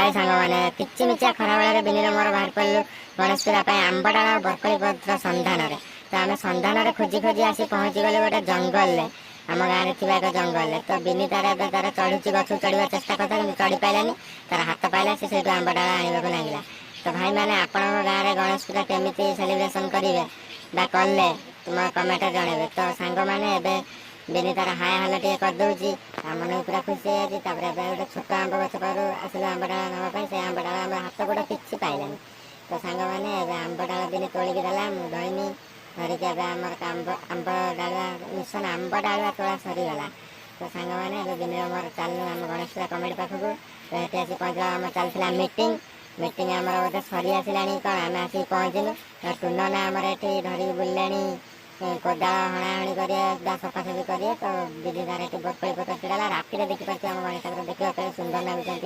हाय सांग मैंने किचिमिचिया खरा बेले बिनिर मोर बाहर पड़ू गणेश पूजा आंबडाल बरकोली पत्र सन्धान तो आम सन्धान खोजी खोजी आसी पहुँची गलु गोटे जंगल आम गाँव में एक जंगल तो बिनी तार तार चढ़ुची गछ चढ़ा चेष्टा करता कि चढ़ी पाइलानी तार हाथ पाइला से आंबडाल आने लगे। तो भाई मैंने आपण गाँव में गणेश पूजा केमी सेलिब्रेशन करेंगे कले तुम कमेंट जनइबे। तो सांग मैंने बिनी तार हाय हल टे करदे मन पूरा खुशी है। गोटे छोट आंब गछ पाखु आसलु आंबडाल नाप से आंबडाल आम हाथ गोड़ कि पाइलानी। तो सांग मैंने आंबडाल बिनी तोलिकी देला धरनी धरिकी आम आंब डालुआ मिशन आंब डालुआ तोड़ा सरीगला। तो सांग मैंने बिनी मोर चलू आम गणेश पूजा कमिटी पाखक तो आसी पहुँचला आम चलता मीटिंग आमर बोधे सरी आसला कौन आम आसिक पहुँचलु टुनना आमर ये धरिकी बुलानी कोदाल हणाहणी करें सफासफी करें। तो बिनी तार ये बरकोली पत्र चिड़ाला राति देखिए आम गणेश ठाकुर देखा सुंदर लगुच।